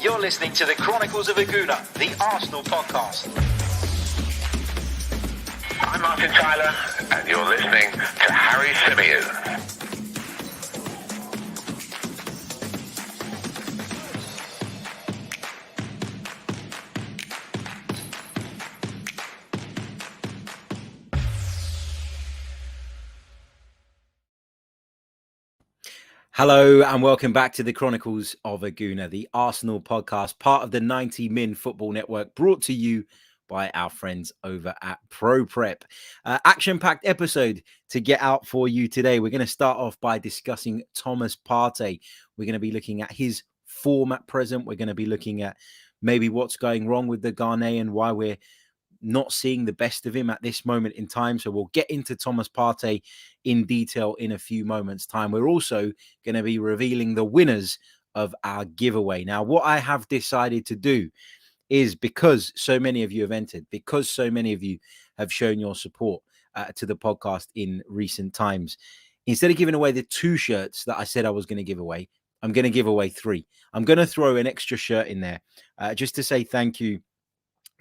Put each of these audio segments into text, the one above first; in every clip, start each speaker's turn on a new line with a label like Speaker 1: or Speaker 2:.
Speaker 1: You're listening to the Chronicles of a Gooner, the Arsenal podcast.
Speaker 2: I'm Martin Tyler, and you're listening to Harry Symeou.
Speaker 3: Hello and welcome back to the Chronicles of a Gooner, the Arsenal podcast, part of the 90 Min Football Network, brought to you by our friends over at Pro Prep. Action-packed episode to get out for you today. We're going to start off by discussing Thomas Partey. We're going to be looking at his form at present. We're going to be looking at maybe what's going wrong with the Ghanaian, why we're not seeing the best of him at this moment in time. So we'll get into Thomas Partey in detail in a few moments' time. We're also going to be revealing the winners of our giveaway. Now, what I have decided to do is, because so many of you have entered, because so many of you have shown your support to the podcast in recent times, instead of giving away the 2 shirts that I said I was going to give away, I'm going to give away 3. I'm going to throw an extra shirt in there just to say thank you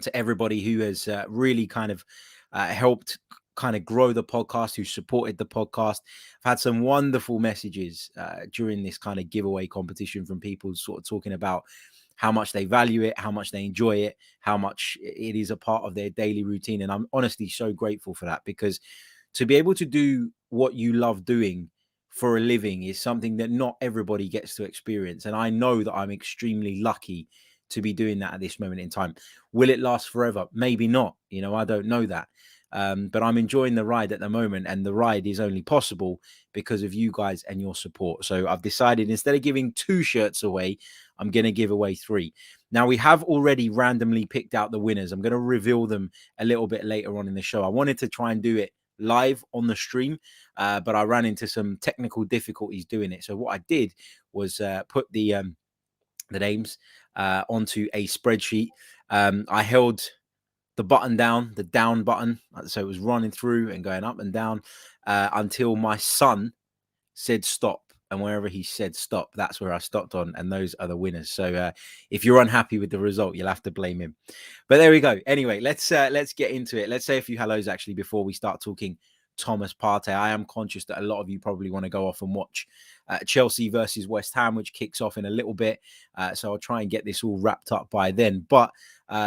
Speaker 3: to everybody who has really kind of helped kind of grow the podcast, who supported the podcast. I've had some wonderful messages during this kind of giveaway competition from people sort of talking about how much they value it, how much they enjoy it, how much it is a part of their daily routine. And I'm honestly so grateful for that, because to be able to do what you love doing for a living is something that not everybody gets to experience. And I know that I'm extremely lucky to be doing that at this moment in time. Will it last forever? Maybe not. You know, I don't know that. But I'm enjoying the ride at the moment, and the ride is only possible because of you guys and your support. So I've decided, instead of giving 2 shirts away, I'm going to give away 3. Now, we have already randomly picked out the winners. I'm going to reveal them a little bit later on in the show. I wanted to try and do it live on the stream, but I ran into some technical difficulties doing it. So what I did was put the names onto a spreadsheet. I held the button down, the down button, so it was running through and going up and down until my son said stop. And wherever he said stop, that's where I stopped on, and those are the winners. So if you're unhappy with the result, you'll have to blame him. But there we go. Anyway, let's get into it. Let's say a few hellos actually before we start talking Thomas Partey. I am conscious that a lot of you probably want to go off and watch Chelsea versus West Ham, which kicks off in a little bit. So I'll try and get this all wrapped up by then. But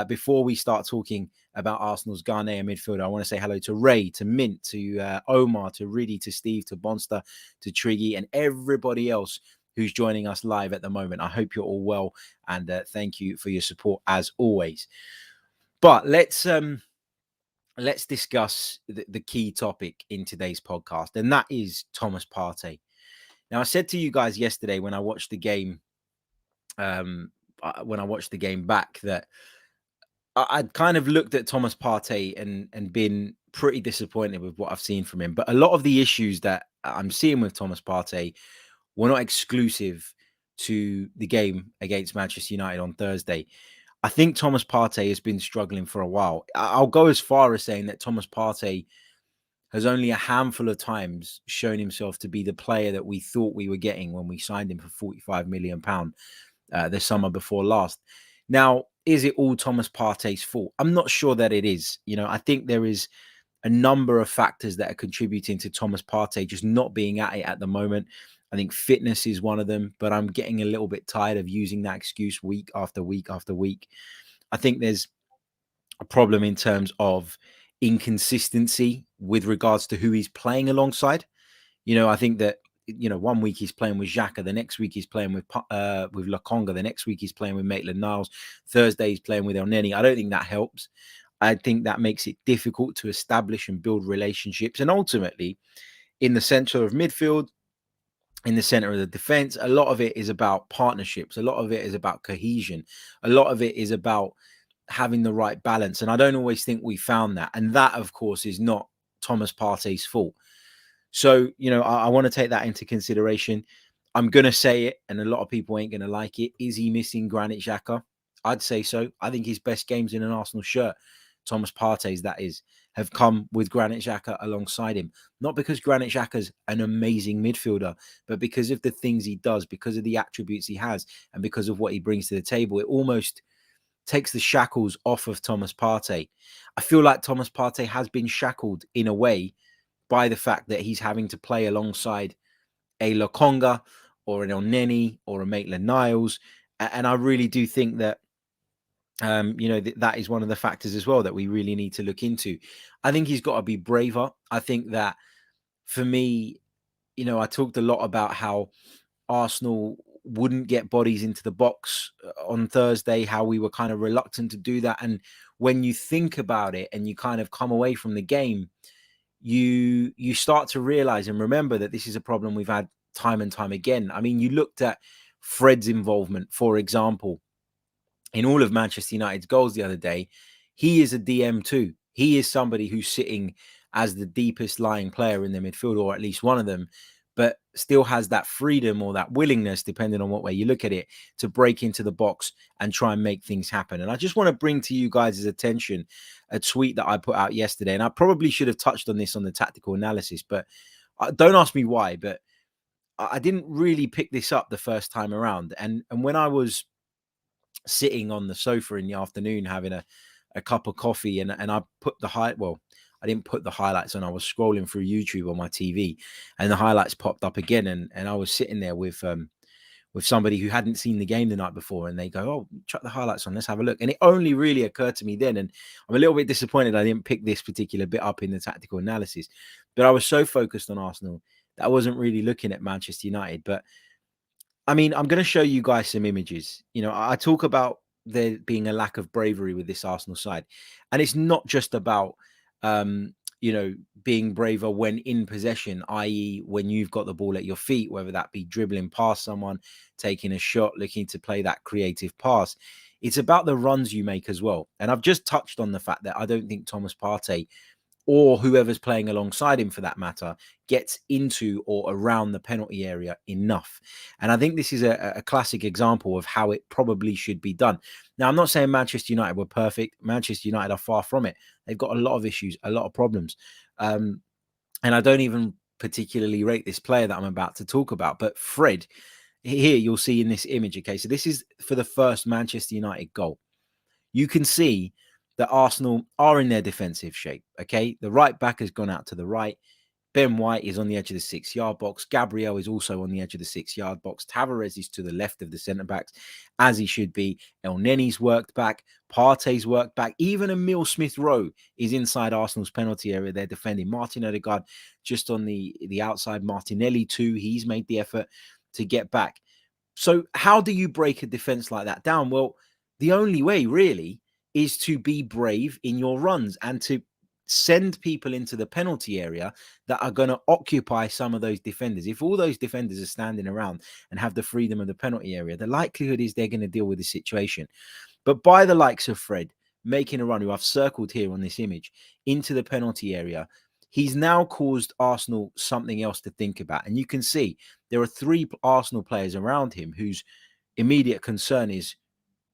Speaker 3: before we start talking about Arsenal's Ghanaian midfielder, I want to say hello to Ray, to Mint, to Omar, to Riddy, to Steve, to Bonster, to Triggy, and everybody else who's joining us live at the moment. I hope you're all well, and thank you for your support as always. But let's discuss the key topic in today's podcast, and that is Thomas Partey. Now, I said to you guys yesterday when I watched the game, back, that I'd kind of looked at Thomas Partey and been pretty disappointed with what I've seen from him. But a lot of the issues that I'm seeing with Thomas Partey were not exclusive to the game against Manchester United on Thursday. I think Thomas Partey has been struggling for a while. I'll go as far as saying that Thomas Partey has only a handful of times shown himself to be the player that we thought we were getting when we signed him for £45 million the summer before last. Now, is it all Thomas Partey's fault? I'm not sure that it is. You know, I think there is a number of factors that are contributing to Thomas Partey just not being at it at the moment. I think fitness is one of them, but I'm getting a little bit tired of using that excuse week after week after week. I think there's a problem in terms of inconsistency with regards to who he's playing alongside. You know, I think that, you know, one week he's playing with Xhaka, the next week he's playing with Lokonga, the next week he's playing with Maitland-Niles, Thursday he's playing with Elneny. I don't think that helps. I think that makes it difficult to establish and build relationships. And ultimately, in the centre of midfield, in the center of the defense, a lot of it is about partnerships. A lot of it is about cohesion. A lot of it is about having the right balance. And I don't always think we found that. And that, of course, is not Thomas Partey's fault. So, you know, I want to take that into consideration. I'm going to say it, and a lot of people ain't going to like it. Is he missing Granit Xhaka? I'd say so. I think his best game's in an Arsenal shirt. Thomas Partey's, that is. have come with Granit Xhaka alongside him. Not because Granit Xhaka's an amazing midfielder, but because of the things he does, because of the attributes he has, and because of what he brings to the table. It almost takes the shackles off of Thomas Partey. I feel like Thomas Partey has been shackled in a way by the fact that he's having to play alongside a Lokonga or an Elneny or a Maitland-Niles. And I really do think that that is one of the factors as well that we really need to look into. I think he's got to be braver. I think that for me, I talked a lot about how Arsenal wouldn't get bodies into the box on Thursday, how we were kind of reluctant to do that. And when you think about it and you kind of come away from the game, you start to realize and remember that this is a problem we've had time and time again. I mean, you looked at Fred's involvement, for example, in all of Manchester United's goals the other day. He is a DM too. He is somebody who's sitting as the deepest lying player in the midfield, or at least one of them, but still has that freedom or that willingness, depending on what way you look at it, to break into the box and try and make things happen. And I just want to bring to you guys' attention a tweet that I put out yesterday. And I probably should have touched on this on the tactical analysis, but don't ask me why, but I didn't really pick this up the first time around. And when I was sitting on the sofa in the afternoon having a cup of coffee, and I put I didn't put the highlights on. I was scrolling through YouTube on my TV, and the highlights popped up again, and I was sitting there with somebody who hadn't seen the game the night before, and they go, "Oh, chuck the highlights on, let's have a look." And it only really occurred to me then, and I'm a little bit disappointed I didn't pick this particular bit up in the tactical analysis, but I was so focused on Arsenal that I wasn't really looking at Manchester United. But I mean, I'm going to show you guys some images. I talk about there being a lack of bravery with this Arsenal side, and it's not just about being braver when in possession, i.e. when you've got the ball at your feet, whether that be dribbling past someone, taking a shot, looking to play that creative pass. It's about the runs you make as well. And I've just touched on the fact that I don't think Thomas Partey, or whoever's playing alongside him for that matter, gets into or around the penalty area enough. And I think this is a classic example of how it probably should be done. Now, I'm not saying Manchester United were perfect. Manchester United are far from it. They've got a lot of issues, a lot of problems. And I don't even particularly rate this player that I'm about to talk about. But Fred, here you'll see in this image, okay, so this is for the first Manchester United goal. You can see that Arsenal are in their defensive shape, okay? The right back has gone out to the right. Ben White is on the edge of the 6-yard box. Gabriel is also on the edge of the 6-yard box. Tavares is to the left of the centre-backs, as he should be. Elneny's worked back. Partey's worked back. Even Emile Smith-Rowe is inside Arsenal's penalty area. They're defending. Martin Odegaard just on the outside. Martinelli too. He's made the effort to get back. So how do you break a defence like that down? Well, the only way really is to be brave in your runs and to send people into the penalty area that are going to occupy some of those defenders. If all those defenders are standing around and have the freedom of the penalty area, the likelihood is they're going to deal with the situation. But by the likes of Fred making a run, who I've circled here on this image, into the penalty area, he's now caused Arsenal something else to think about. And you can see there are 3 Arsenal players around him whose immediate concern is,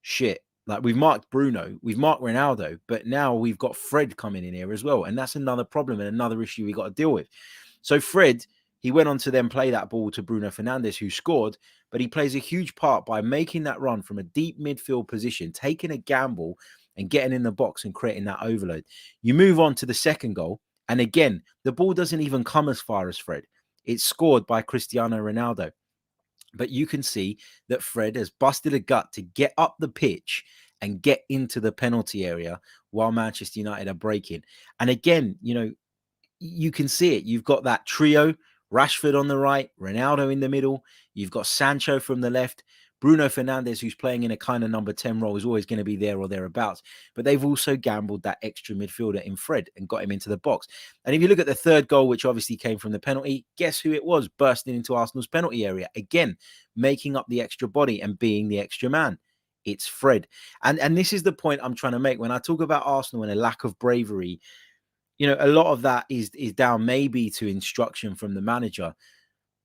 Speaker 3: shit, like we've marked Bruno, we've marked Ronaldo, but now we've got Fred coming in here as well. And that's another problem and another issue we got to deal with. So Fred, he went on to then play that ball to Bruno Fernandes, who scored, but he plays a huge part by making that run from a deep midfield position, taking a gamble and getting in the box and creating that overload. You move on to the second goal. And again, the ball doesn't even come as far as Fred. It's scored by Cristiano Ronaldo. But you can see that Fred has busted a gut to get up the pitch and get into the penalty area while Manchester United are breaking. And again, you can see it. You've got that trio, Rashford on the right, Ronaldo in the middle. You've got Sancho from the left. Bruno Fernandes, who's playing in a kind of number 10 role, is always going to be there or thereabouts. But they've also gambled that extra midfielder in Fred and got him into the box. And if you look at the third goal, which obviously came from the penalty, guess who it was bursting into Arsenal's penalty area? Again, making up the extra body and being the extra man. It's Fred. And this is the point I'm trying to make. When I talk about Arsenal and a lack of bravery, a lot of that is down maybe to instruction from the manager.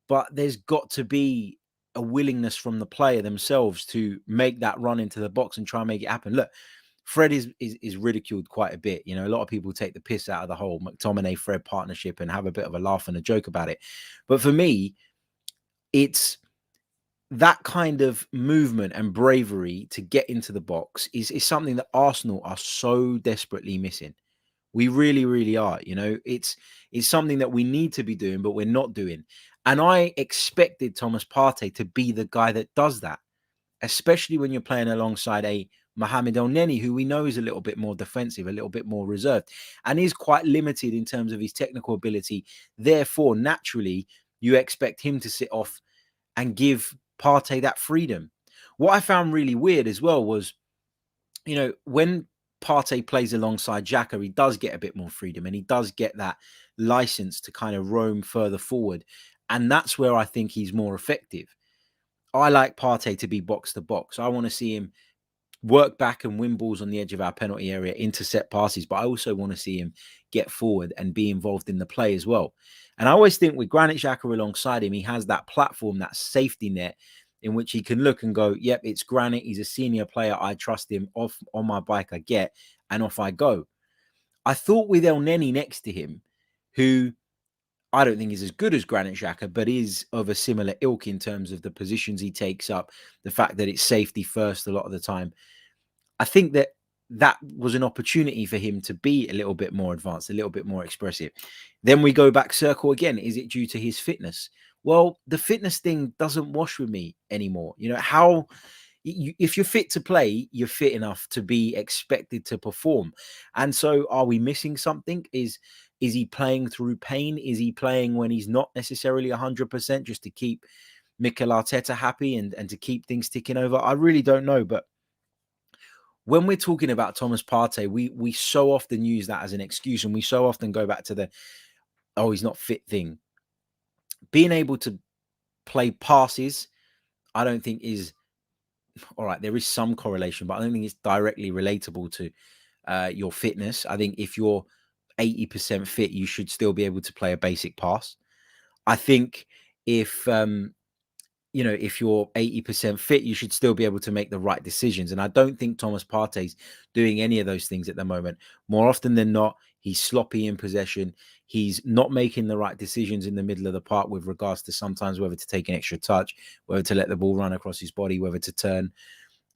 Speaker 3: But there's got to be a willingness from the player themselves to make that run into the box and try and make it happen. Look, Fred is ridiculed quite a bit. You know, a lot of people take the piss out of the whole McTominay-Fred partnership and have a bit of a laugh and a joke about it. But for me, it's that kind of movement and bravery to get into the box is something that Arsenal are so desperately missing. We really, really are. You know, it's something that we need to be doing, but we're not doing. And I expected Thomas Partey to be the guy that does that, especially when you're playing alongside a Mohamed El-Neni, who we know is a little bit more defensive, a little bit more reserved, and is quite limited in terms of his technical ability. Therefore, naturally, you expect him to sit off and give Partey that freedom. What I found really weird as well was, you know, when Partey plays alongside Xhaka, he does get a bit more freedom and he does get that license to kind of roam further forward. And that's where I think he's more effective. I like Partey to be box to box. I want to see him work back and win balls on the edge of our penalty area, intercept passes, but I also want to see him get forward and be involved in the play as well. And I always think with Granit Xhaka alongside him, he has that platform, that safety net in which he can look and go, yep, it's Granit. He's a senior player. I trust him. Off on my bike I get, and off I go. I thought with El-Neni next to him, who I don't think is as good as Granit Xhaka, but is of a similar ilk in terms of the positions he takes up, the fact that it's safety first a lot of the time. I think that that was an opportunity for him to be a little bit more advanced, a little bit more expressive. Then we go back circle again. Is it due to his fitness? Well, the fitness thing doesn't wash with me anymore. You know, how if you're fit to play, you're fit enough to be expected to perform. And so are we missing something? Is he playing through pain? Is he playing when he's not necessarily 100% just to keep Mikel Arteta happy and to keep things ticking over? I really don't know. But when we're talking about Thomas Partey, we so often use that as an excuse, and we so often go back to the, oh, he's not fit thing. Being able to play passes, I don't think is, all right, there is some correlation, but I don't think it's directly relatable to your fitness. I think if you're 80% fit, you should still be able to play a basic pass. I think if you know, if you're 80% fit, you should still be able to make the right decisions. And I don't think Thomas Partey's doing any of those things at the moment. More often than not, he's sloppy in possession. He's not making the right decisions in the middle of the park with regards to sometimes whether to take an extra touch, whether to let the ball run across his body, whether to turn.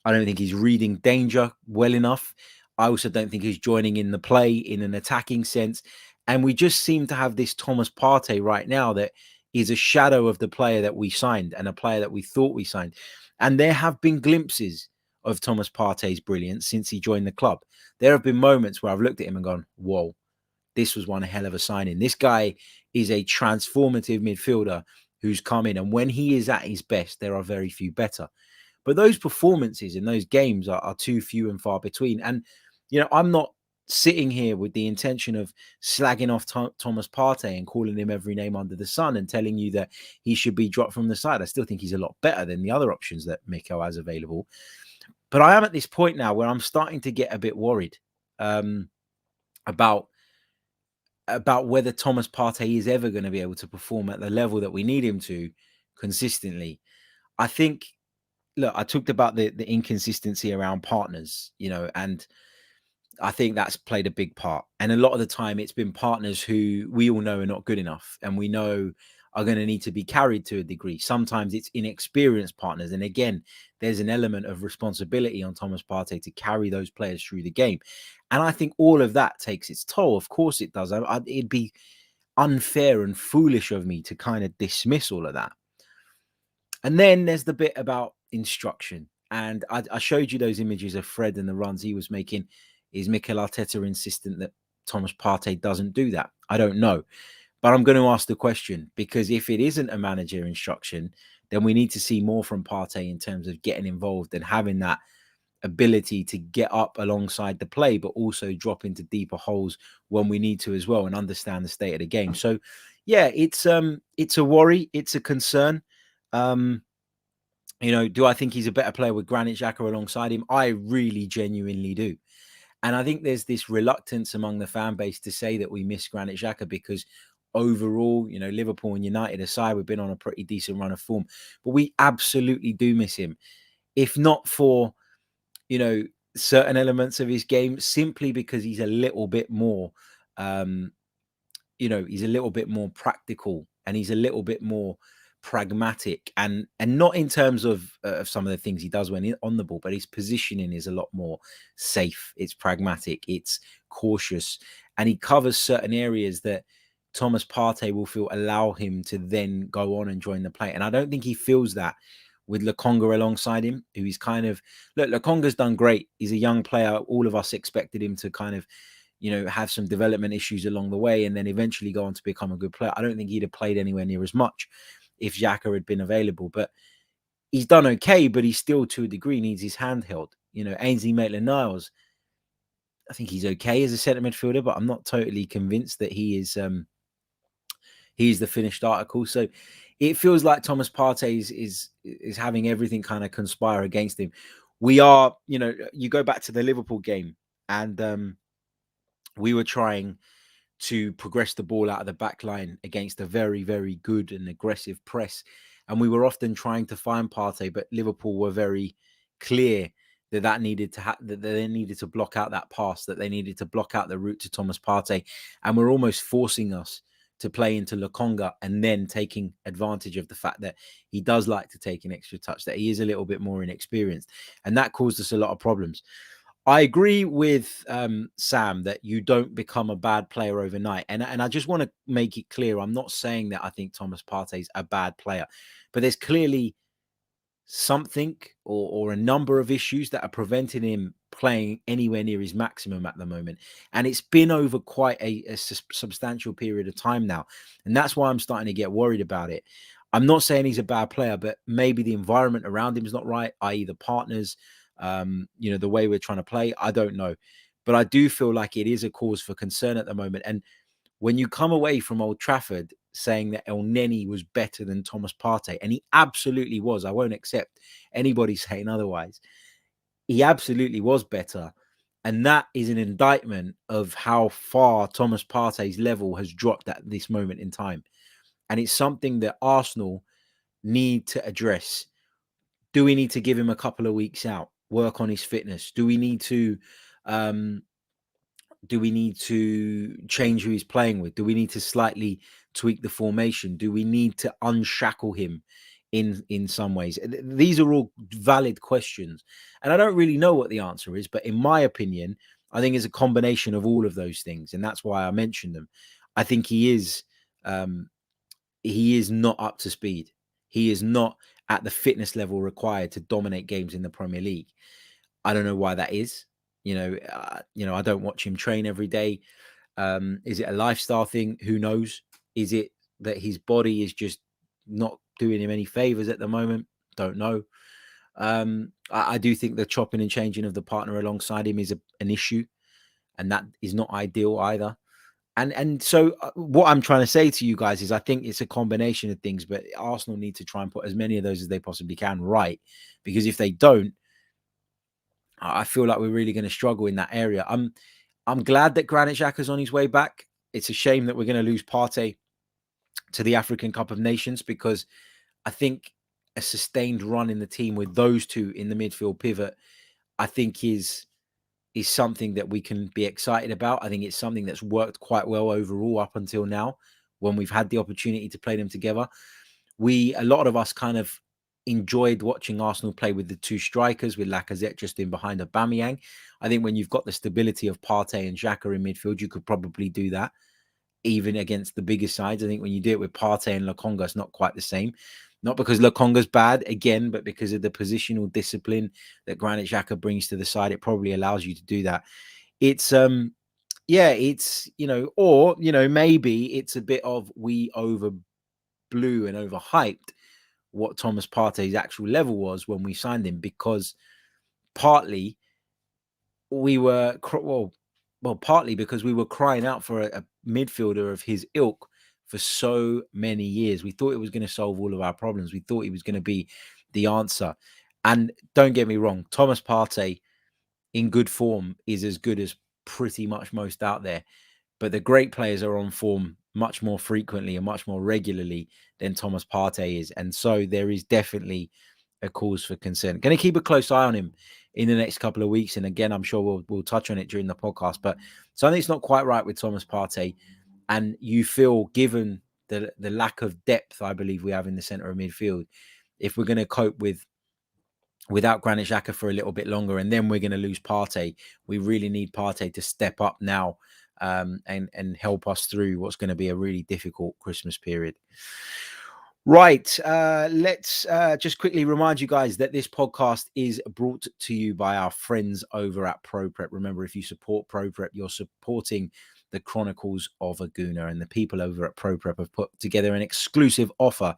Speaker 3: I don't think he's reading danger well enough. I also don't think he's joining in the play in an attacking sense. And we just seem to have this Thomas Partey right now that is a shadow of the player that we signed and a player that we thought we signed. And there have been glimpses of Thomas Partey's brilliance since he joined the club. There have been moments where I've looked at him and gone, whoa, this was one hell of a signing. This guy is a transformative midfielder who's come in. And when he is at his best, there are very few better. But those performances in those games are too few and far between. And, you know, I'm not sitting here with the intention of slagging off Thomas Partey and calling him every name under the sun and telling you that he should be dropped from the side. I still think he's a lot better than the other options that Mikel has available. But I am at this point now where I'm starting to get a bit worried about whether Thomas Partey is ever going to be able to perform at the level that we need him to consistently. I think, look, I talked about the inconsistency around partners, you know, and I think that's played a big part. And a lot of the time it's been partners who we all know are not good enough and we know are going to need to be carried to a degree. Sometimes it's inexperienced partners. And again, there's an element of responsibility on Thomas Partey to carry those players through the game. And I think all of that takes its toll. Of course it does. It'd be unfair and foolish of me to kind of dismiss all of that. And then there's the bit about instruction. And I showed you those images of Fred and the runs he was making. Is Mikel Arteta insistent that Thomas Partey doesn't do that? I don't know. But I'm going to ask the question, because if it isn't a manager instruction, then we need to see more from Partey in terms of getting involved and having that ability to get up alongside the play, but also drop into deeper holes when we need to as well and understand the state of the game. So, yeah, it's a worry. It's a concern. You know, do I think he's a better player with Granit Xhaka alongside him? I really genuinely do. And I think there's this reluctance among the fan base to say that we miss Granit Xhaka because overall, you know, Liverpool and United aside, we've been on a pretty decent run of form. But we absolutely do miss him. If not for, you know, certain elements of his game simply because he's a little bit more, he's a little bit more practical and he's a little bit more pragmatic and not in terms of some of the things he does when on the ball, but his positioning is a lot more safe. It's pragmatic, it's cautious, and he covers certain areas that Thomas Partey will feel allow him to then go on and join the play. And I don't think he feels that with Lokonga alongside him, who he's kind of, look, Lokonga's done great. He's a young player. All of us expected him to kind of, have some development issues along the way and then eventually go on to become a good player. I don't think he'd have played anywhere near as much if Xhaka had been available, but he's done okay, but he still to a degree needs his hand held. Ainsley Maitland-Niles, I think he's okay as a centre midfielder, but I'm not totally convinced that he's the finished article. So it feels like Thomas Partey is having everything kind of conspire against him. We are, you go back to the Liverpool game and we were trying to progress the ball out of the back line against a very, very good and aggressive press. And we were often trying to find Partey, but Liverpool were very clear that that needed to that they needed to block out that pass, that they needed to block out the route to Thomas Partey. And we're almost forcing us to play into Lokonga and then taking advantage of the fact that he does like to take an extra touch, that he is a little bit more inexperienced. And that caused us a lot of problems. I agree with Sam that you don't become a bad player overnight. And I just want to make it clear, I'm not saying that I think Thomas Partey's a bad player, but there's clearly something or a number of issues that are preventing him playing anywhere near his maximum at the moment. And it's been over quite a substantial period of time now. And that's why I'm starting to get worried about it. I'm not saying he's a bad player, but maybe the environment around him is not right, i.e. the partners, the way we're trying to play. I don't know. But I do feel like it is a cause for concern at the moment. And when you come away from Old Trafford saying that El Neni was better than Thomas Partey, and he absolutely was, I won't accept anybody saying otherwise. He absolutely was better. And that is an indictment of how far Thomas Partey's level has dropped at this moment in time. And it's something that Arsenal need to address. Do we need to give him a couple of weeks out, work on his fitness? Do we need to change who he's playing with? Do we need to slightly tweak the formation? Do we need to unshackle him in some ways? These are all valid questions. And I don't really know what the answer is, but in my opinion, I think it's a combination of all of those things. And that's why I mentioned them. I think he is not up to speed. He is not at the fitness level required to dominate games in the Premier League. I don't know why that is. I don't watch him train every day. Is it a lifestyle thing? Who knows? Is it that his body is just not doing him any favors at the moment? Don't know. I do think the chopping and changing of the partner alongside him is an issue, and that is not ideal either. And so what I'm trying to say to you guys is I think it's a combination of things, but Arsenal need to try and put as many of those as they possibly can right, because if they don't, I feel like we're really going to struggle in that area. I'm glad that Granit Xhaka's on his way back. It's a shame that we're going to lose Partey to the African Cup of Nations, because I think a sustained run in the team with those two in the midfield pivot, I think is something that we can be excited about. I think it's something that's worked quite well overall up until now when we've had the opportunity to play them together. A lot of us kind of enjoyed watching Arsenal play with the two strikers, with Lacazette just in behind Aubameyang. I think when you've got the stability of Partey and Xhaka in midfield, you could probably do that even against the biggest sides. I think when you do it with Partey and Lokonga, it's not quite the same. Not because Lokonga's bad, again, but because of the positional discipline that Granit Xhaka brings to the side. It probably allows you to do that. It's maybe it's a bit of we overblew and overhyped what Thomas Partey's actual level was when we signed him, because partly we were partly because we were crying out for a midfielder of his ilk for so many years. We thought it was going to solve all of our problems. We thought he was going to be the answer. And don't get me wrong, Thomas Partey in good form is as good as pretty much most out there. But the great players are on form much more frequently and much more regularly than Thomas Partey is. And so there is definitely a cause for concern. Going to keep a close eye on him in the next couple of weeks. And again, I'm sure we'll touch on it during the podcast. But something's not quite right with Thomas Partey. And you feel, given the lack of depth, I believe we have in the centre of midfield, if we're going to cope without Granit Xhaka for a little bit longer, and then we're going to lose Partey, we really need Partey to step up now and help us through what's going to be a really difficult Christmas period. Right, let's just quickly remind you guys that this podcast is brought to you by our friends over at ProPrep. Remember, if you support ProPrep, you're supporting the Chronicles of a Gooner, and the people over at ProPrep have put together an exclusive offer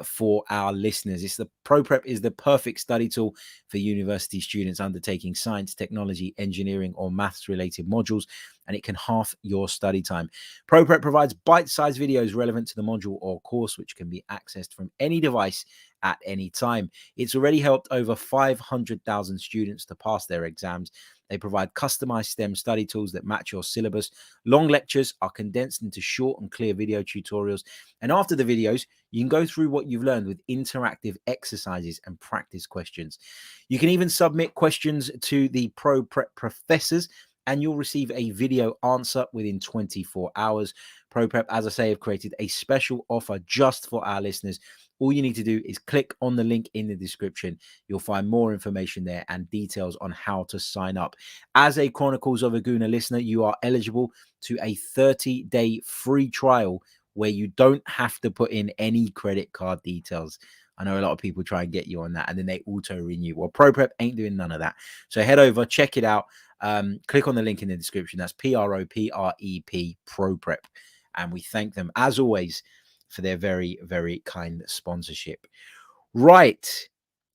Speaker 3: for our listeners. ProPrep is the perfect study tool for university students undertaking science, technology, engineering, or maths related modules, and it can halve your study time. ProPrep provides bite-sized videos relevant to the module or course, which can be accessed from any device at any time. It's already helped over 500,000 students to pass their exams. They provide customized STEM study tools that match your syllabus. Long lectures are condensed into short and clear video tutorials. And after the videos, you can go through what you've learned with interactive exercises and practice questions. You can even submit questions to the ProPrep professors, and you'll receive a video answer within 24 hours. ProPrep, as I say, have created a special offer just for our listeners. All you need to do is click on the link in the description. You'll find more information there and details on how to sign up. As a Chronicles of a Gooner listener, you are eligible to a 30-day free trial where you don't have to put in any credit card details. I know a lot of people try and get you on that, and then they auto-renew. Well, ProPrep ain't doing none of that. So head over, check it out. Click on the link in the description. That's PROPREP, ProPrep. And we thank them, as always, for their very, very kind sponsorship. Right.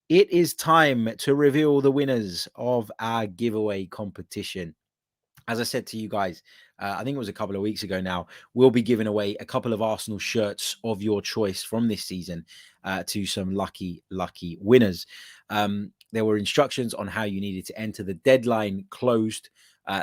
Speaker 3: It is time to reveal the winners of our giveaway competition. As I said to you guys, I think it was a couple of weeks ago now, we'll be giving away a couple of Arsenal shirts of your choice from this season to some lucky winners. There were instructions on how you needed to enter. The deadline closed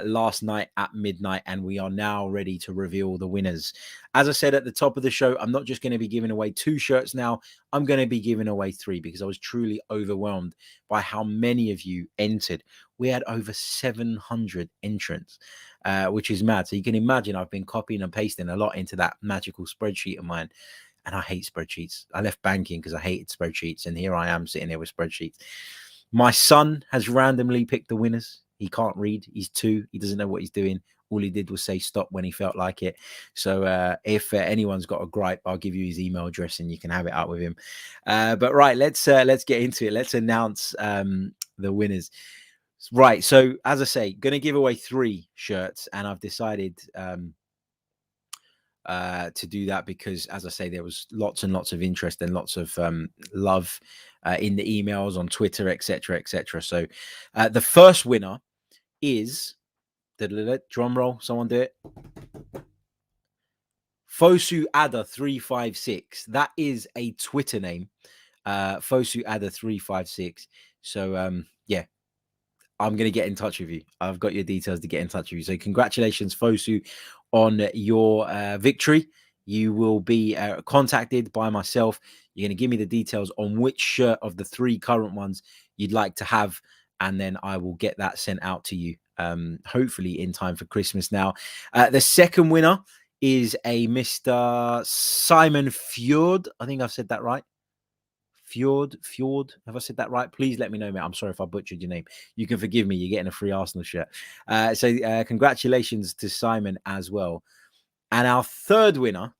Speaker 3: last night at midnight, and we are now ready to reveal the winners. As I said at the top of the show, I'm not just going to be giving away 2 shirts now. I'm going to be giving away 3 because I was truly overwhelmed by how many of you entered. We had over 700 entrants, which is mad. So you can imagine I've been copying and pasting a lot into that magical spreadsheet of mine. And I hate spreadsheets. I left banking because I hated spreadsheets. And here I am sitting there with spreadsheets. My son has randomly picked the winners. He can't read. He's 2. He doesn't know what he's doing. All he did was say stop when he felt like it. So if anyone's got a gripe, I'll give you his email address and you can have it out with him. But right, let's get into it. Let's announce the winners. Right. So as I say, going to give away 3 shirts, and I've decided to do that because, as I say, there was lots and lots of interest and lots of love in the emails, on Twitter, etc., etc. So the first winner is, drum roll, someone do it, Fosu Ada 356. That is a Twitter name, Fosu Ada 356. So yeah, I'm going to get in touch with you. I've got your details to get in touch with you. So congratulations, Fosu, on your victory. You will be contacted by myself. You're going to give me the details on which shirt of the 3 current ones you'd like to have, and then I will get that sent out to you, hopefully in time for Christmas now. The second winner is a Mr. Simon Fjord. I think I've said that right. Fjord. Have I said that right? Please let me know, mate. I'm sorry if I butchered your name. You can forgive me. You're getting a free Arsenal shirt. So congratulations to Simon as well. And our third winner,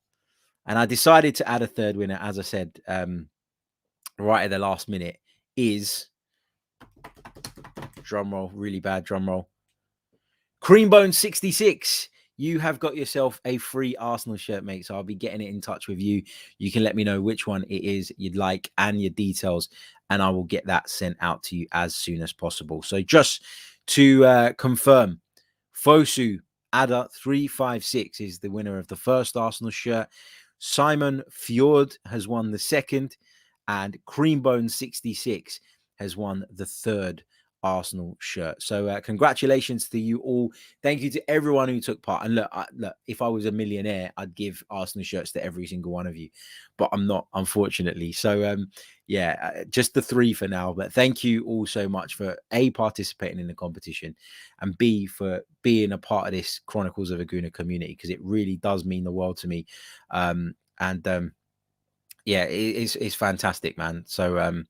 Speaker 3: and I decided to add a third winner, as I said, right at the last minute, is, drum roll, really bad drum roll, Creambone 66. You have got yourself a free Arsenal shirt, mate. So I'll be getting it in touch with you. You can let me know which one it is you'd like and your details, and I will get that sent out to you as soon as possible. So just to confirm, Fosu Ada 356 is the winner of the first Arsenal shirt. Simon Fjord has won the second, and Creambone 66 has won the third Arsenal shirt. So congratulations to you all. Thank you to everyone who took part. And look, if I was a millionaire, I'd give Arsenal shirts to every single one of you, but I'm not, unfortunately. So just the 3 for now. But thank you all so much for A, participating in the competition, and B, for being a part of this Chronicles of a Gooner community, because it really does mean the world to me. It's fantastic, man. So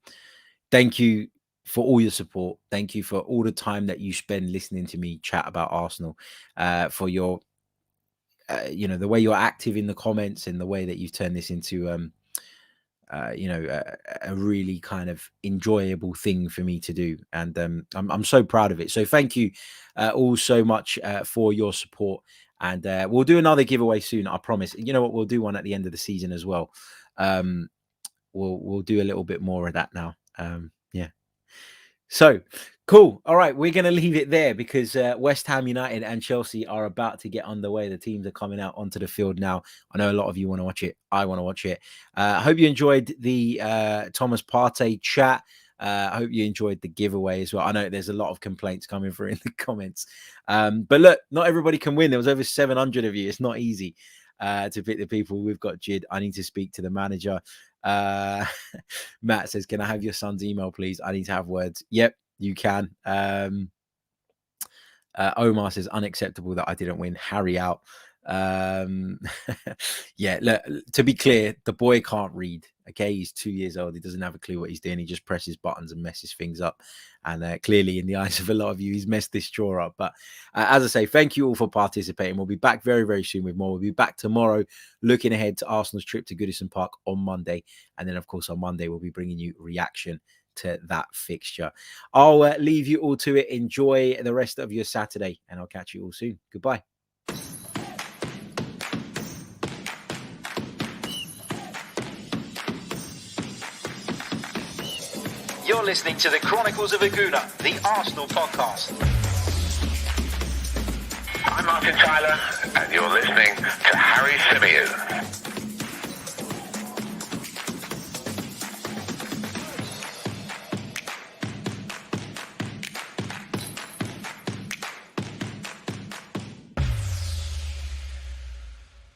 Speaker 3: thank you for all your support. Thank you for all the time that you spend listening to me chat about Arsenal, for your, the way you're active in the comments, and the way that you've turned this into, a really kind of enjoyable thing for me to do. And I'm so proud of it. So thank you all so much for your support. And we'll do another giveaway soon, I promise. You know what? We'll do one at the end of the season as well. We'll do a little bit more of that now. So cool. All right, we're going to leave it there, because West Ham United and Chelsea are about to get underway. The teams are coming out onto the field now. I know a lot of you want to watch it. I want to watch it. I hope you enjoyed the Thomas Partey chat. I hope you enjoyed the giveaway as well. I know there's a lot of complaints coming through in the comments. But look, not everybody can win. There was over 700 of you. It's not easy to pick the people. We've got Jid. I need to speak to the manager. Matt says, can I have your son's email, please? I need to have words. Yep, you can. Omar says, unacceptable that I didn't win. Harry out. Look, to be clear, the boy can't read. Okay, he's 2 years old. He doesn't have a clue what he's doing. He just presses buttons and messes things up. And clearly, in the eyes of a lot of you, he's messed this draw up. But as I say, thank you all for participating. We'll be back very, very soon with more. We'll be back tomorrow, looking ahead to Arsenal's trip to Goodison Park on Monday. And then, of course, on Monday, we'll be bringing you reaction to that fixture. I'll leave you all to it. Enjoy the rest of your Saturday, and I'll catch you all soon. Goodbye.
Speaker 1: You're listening to the Chronicles of a Gooner, the Arsenal podcast.
Speaker 2: I'm Martin Tyler, and you're listening to Harry Symeou.